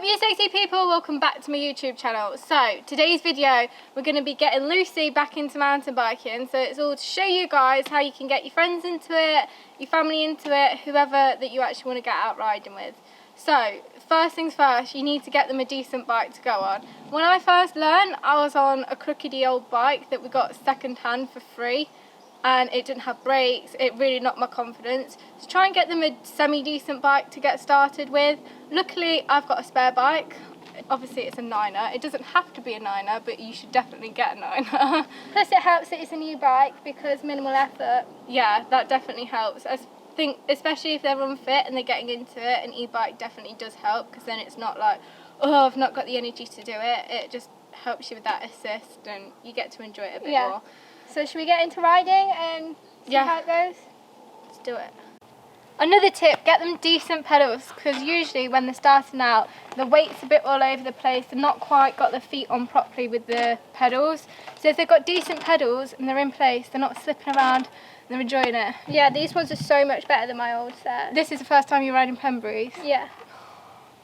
you sexy people, welcome back to my YouTube channel. So today's video we're going to be getting Lucy back into mountain biking, so it's all to show you guys how you can get your friends into it, your family into it, whoever that you actually want to get out riding with. So first things first, you need to get them a decent bike to go on. When I first learned, I was on a crookedy old bike that we got second hand for free, and it didn't have brakes. It really knocked my confidence. So try and get them a semi-decent bike to get started with. Luckily I've got a spare bike. Obviously it's a 9er. It doesn't have to be a 9er, but you should definitely get a 9er. Plus it helps that it's a new bike because minimal effort. Yeah, that definitely helps. I think especially if they're unfit and they're getting into it, an e-bike definitely does help, because then it's not like, oh, I've not got the energy to do it. It just helps you with that assist and you get to enjoy it a bit more. So should we get into riding and see how it goes? Let's do it. Another tip, get them decent pedals, because usually when they're starting out, the weight's a bit all over the place. They're not quite got their feet on properly with the pedals. So if they've got decent pedals and they're in place, they're not slipping around, they're enjoying it. Yeah, these ones are so much better than my old set. This is the first time you're riding Pembrokes? Yeah.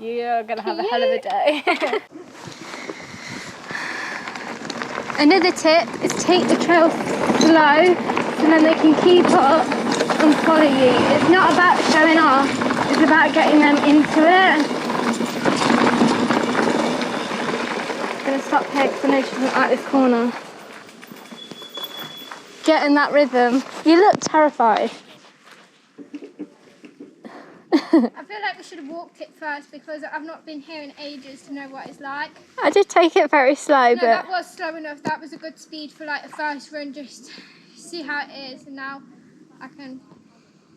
You're going to have a hell of a day. Another tip is take the trail slow so then they can keep up and follow you. It's not about showing off, it's about getting them into it. I'm going to stop here because I know she doesn't like this corner. Get in that rhythm. You look terrified. I feel like we should have walked it first because I've not been here in ages to know what it's like. I did take it very slow, but that was slow enough. That was a good speed for like a first run, just see how it is, and now I can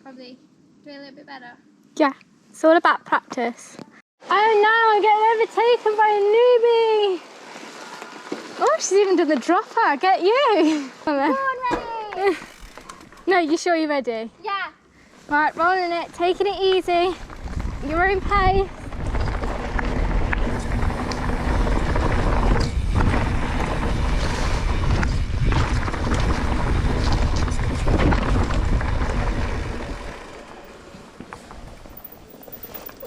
probably do a little bit better. Yeah, it's all about practice. Oh no, I'm getting overtaken by a newbie. Oh, she's even done the dropper. Get you. Come on, ready? No, you sure you're ready? Yeah. Right, rolling it, taking it easy, your own pace.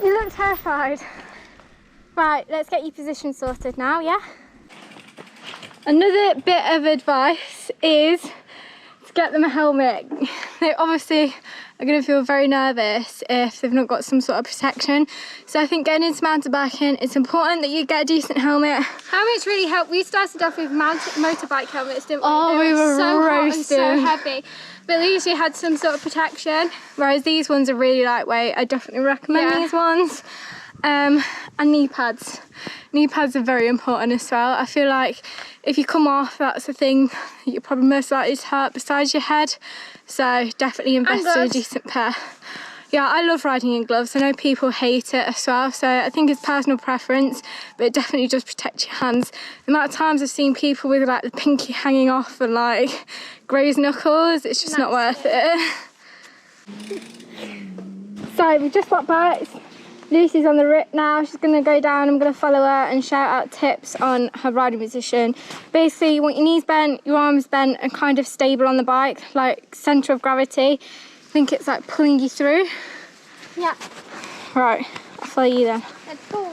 You look terrified. Right, let's get your position sorted now, yeah? Another bit of advice is to get them a helmet. They obviously are going to feel very nervous if they've not got some sort of protection. So I think getting into mountain biking, it's important that you get a decent helmet. Helmets really help. We started off with motorbike helmets, didn't we? Oh, we were so roasting. Hot and so heavy. But they usually had some sort of protection. Whereas these ones are really lightweight. I definitely recommend these ones. And knee pads. Knee pads are very important as well. I feel like if you come off, that's the thing you're probably most likely to hurt besides your head. So definitely invest in a decent pair. Yeah, I love riding in gloves. I know people hate it as well, so I think it's personal preference, but it definitely does protect your hands. The amount of times I've seen people with like the pinky hanging off and like grazed knuckles, it's just not worth it. So we just got back. Lucy's on the rip now. She's going to go down. I'm going to follow her and shout out tips on her riding position. Basically, you want your knees bent, your arms bent, and kind of stable on the bike, like centre of gravity. I think it's like pulling you through. Yeah. Right, I'll follow you then. Let's go.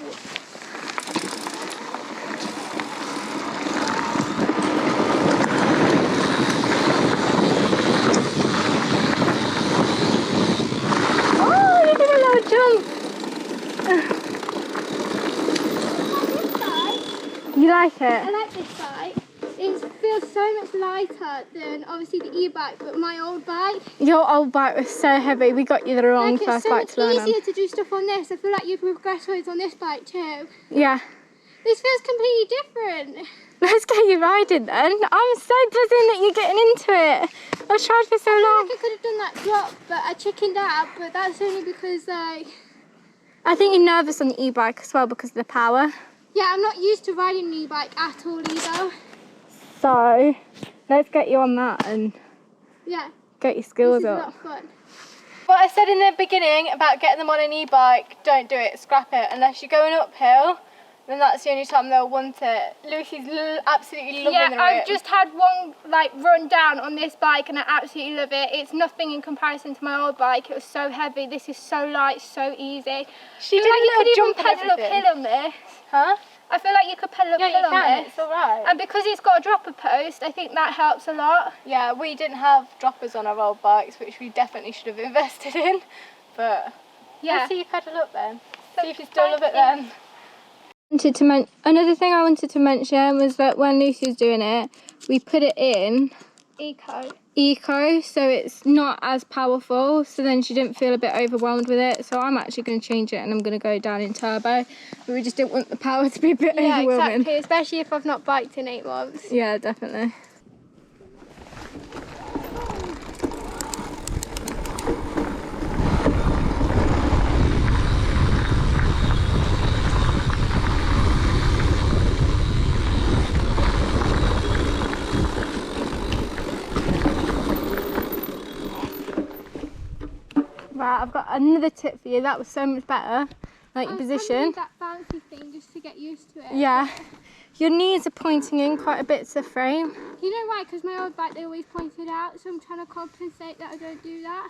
Oh, you did a little jump. You like it? I like this bike. It feels so much lighter than obviously the e-bike, but my old bike. Your old bike was so heavy. We got you the wrong first bike to learn on. It's so much easier to do stuff on this. I feel like you progress loads on this bike too. Yeah. This feels completely different. Let's get you riding then. I'm so buzzing that you're getting into it. I've tried for so long. I feel like I could have done that drop, but I chickened out. But that's only because like. I think you're nervous on the e-bike as well because of the power. Yeah, I'm not used to riding an e-bike at all either. So, let's get you on that and get your skills up. This is a lot of fun. What I said in the beginning about getting them on an e-bike, don't do it, scrap it. Unless you're going uphill, then that's the only time they'll want it. Lucy's absolutely loving the I've just had one like run down on this bike and I absolutely love it. It's nothing in comparison to my old bike. It was so heavy. This is so light, so easy. She did a little jump and pedal everything. uphill on this. Huh? I feel like you could pedal uphill on this. It's alright. And because it's got a dropper post, I think that helps a lot. Yeah, we didn't have droppers on our old bikes, which we definitely should have invested in. But yeah, let's see you pedal up then. See if you still love it then. Another thing I wanted to mention was that when Lucy was doing it, we put it in eco, so it's not as powerful, so then she didn't feel a bit overwhelmed with it. So I'm actually going to change it and I'm going to go down in turbo, but we just didn't want the power to be a bit overwhelming. Yeah, exactly, especially if I've not biked in 8 months. Yeah, definitely. Right, I've got another tip for you. That was so much better. Like your position. That fancy thing just to get used to it. Yeah. Your knees are pointing in quite a bit to the frame. You know why? Because my old bike they always pointed out, so I'm trying to compensate that I don't do that.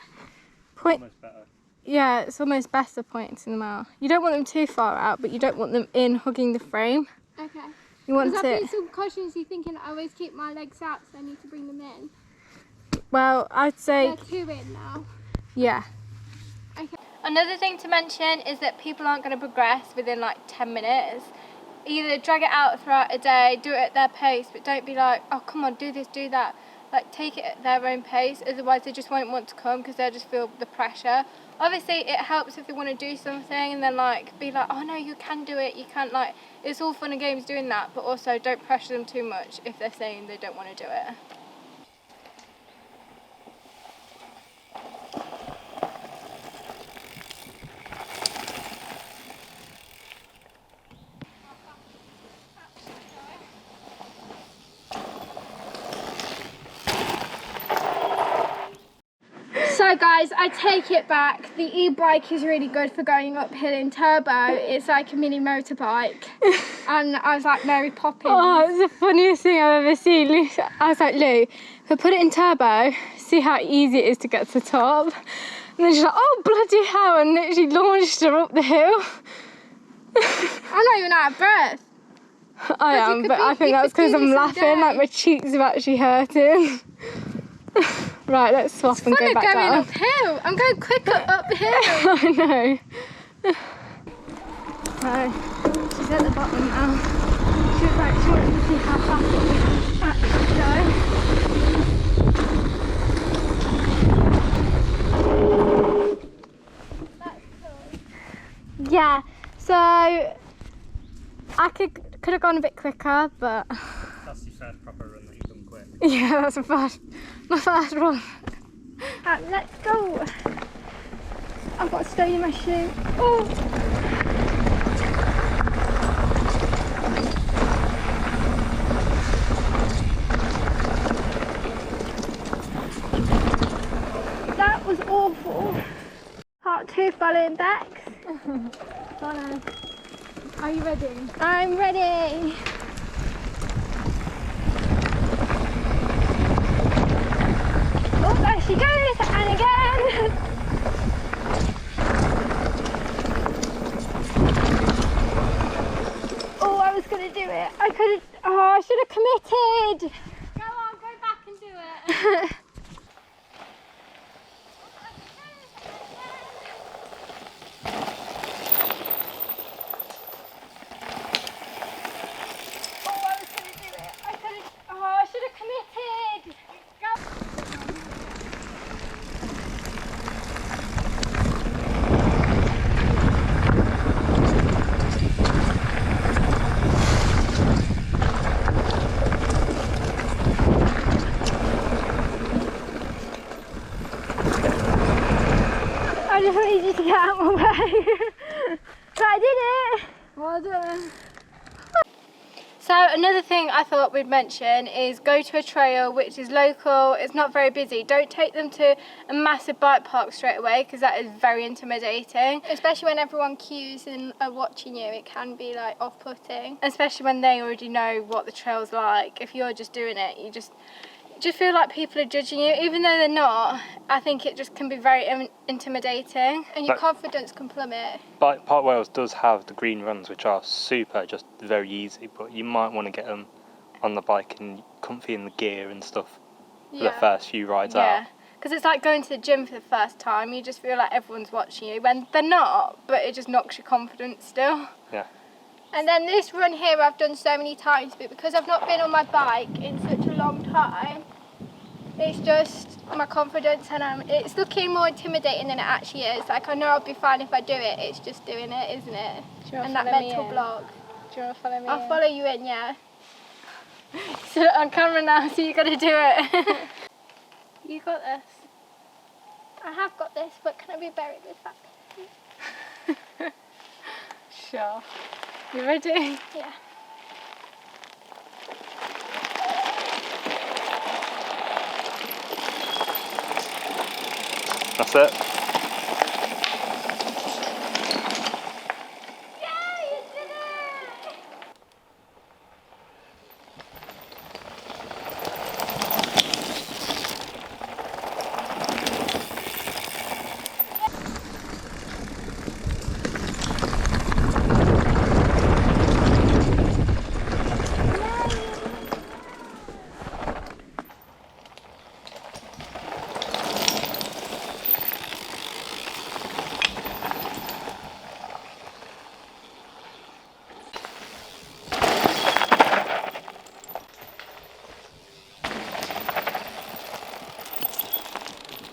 Almost better. Yeah, it's almost better pointing them out. You don't want them too far out, but you don't want them in hugging the frame. Okay. You want I've to. been subconsciously thinking I always keep my legs out, so I need to bring them in. Well, I'd say. They're 2 in now. Yeah. Okay. Another thing to mention is that people aren't going to progress within like 10 minutes. Either drag it out throughout a day, do it at their pace, but don't be like, oh come on, do this, do that. Like take it at their own pace, otherwise they just won't want to come because they'll just feel the pressure. Obviously it helps if they want to do something and then like be like, oh no, you can do it, you can't, like, it's all fun and games doing that, but also don't pressure them too much if they're saying they don't want to do it. So guys, I take it back. The e-bike is really good for going uphill in turbo. It's like a mini motorbike. And I was like Mary Poppins. Oh, it's the funniest thing I've ever seen. Lou, I was like, Lou, if I put it in turbo, see how easy it is to get to the top. And then she's like, oh bloody hell, and literally launched her up the hill. I'm not even out of breath. I am, but I think that's because I'm laughing, like my cheeks are actually hurting. Right, let's swap and go back going down. uphill. I'm going quicker uphill. I know. Right, she's at the bottom now. She was like, she wants to see how fast it can actually go. That's cool. Yeah, so I could have gone a bit quicker, but That's your first proper run that you've done quick. yeah, that's my first run. Right, let's go. I've got a stone in my shoe. Oh. That was awful. Part 2 following Bex. Follow. Are you ready? I'm ready. Oh, there she goes, and again. Oh, I was going to do it. I could have, oh, I should have committed. Go on, go back and do it. Oh, I was going to do it. I could have, oh, I should have committed. I just wanted you to get out of my way. But I did it. Well done. So So another thing I thought we'd mention is go to a trail which is local, it's not very busy. Don't take them to a massive bike park straight away because that is very intimidating. Especially when everyone queues and are watching you, it can be like off-putting. Especially when they already know what the trail's like. If you're just doing it, you just feel like people are judging you, even though they're not. I think it just can be very intimidating. And your confidence can plummet. Park Wales does have the green runs, which are super, just very easy, but you might want to get them on the bike and comfy in the gear and stuff for the first few rides out. Yeah, because it's like going to the gym for the first time. You just feel like everyone's watching you when they're not, but it just knocks your confidence still. Yeah. And then this run here I've done so many times, but because I've not been on my bike in such a long time, it's just my confidence, and it's looking more intimidating than it actually is. Like, I know I'll be fine if I do it, it's just doing it, isn't it? And that mental block. Do you want to follow me I'll follow you in, yeah. So on camera now, so you got to do it. You got this. I have got this, but can I be buried with that? Sure. You ready? Yeah. That's it.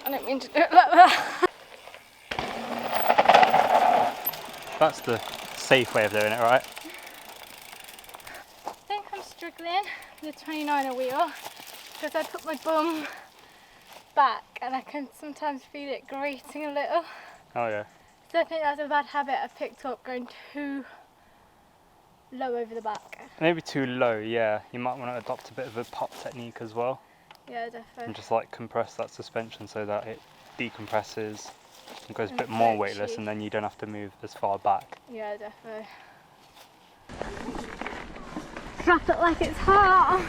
I don't mean to do it like that. That's the safe way of doing it, right? I think I'm struggling with the 29er wheel because I put my bum back and I can sometimes feel it grating a little. Oh yeah. So I think that's a bad habit I've picked up, going too low over the back. Maybe too low, yeah. You might want to adopt a bit of a pop technique as well. Yeah, definitely. And just like compress that suspension so that it decompresses and goes a bit more weightless, and then you don't have to move as far back. Yeah, definitely. Slap it like it's hot.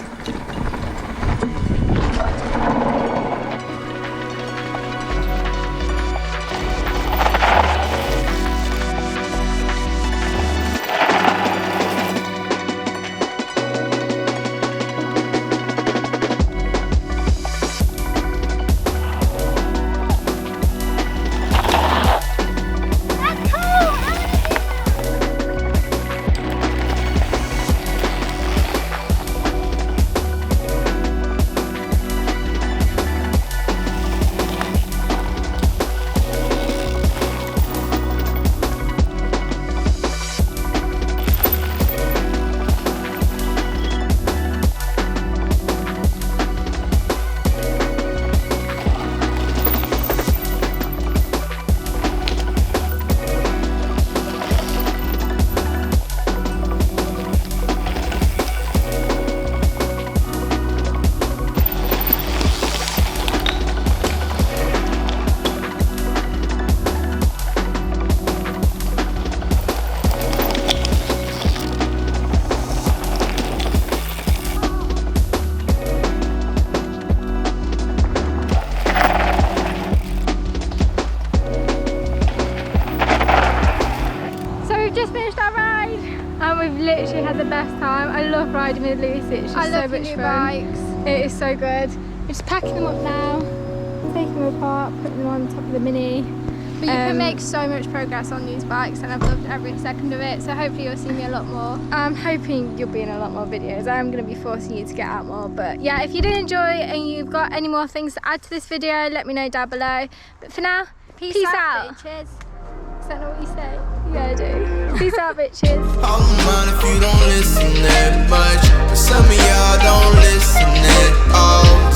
Literally had the best time. I love riding with Lucy. It's just so much fun. Bikes. It is so good. We're just packing them up now, taking them apart, putting them on top of the Mini. But you can make so much progress on these bikes, and I've loved every second of it, so hopefully you'll see me a lot more. I'm hoping you'll be in a lot more videos. I'm going to be forcing you to get out more, but yeah, if you did enjoy and you've got any more things to add to this video, let me know down below. But for now, peace out. Bitches. Is that not what you say? Yeah, I do. Peace out, bitches. I don't mind if you don't listen that much, but some of y'all don't listen at all.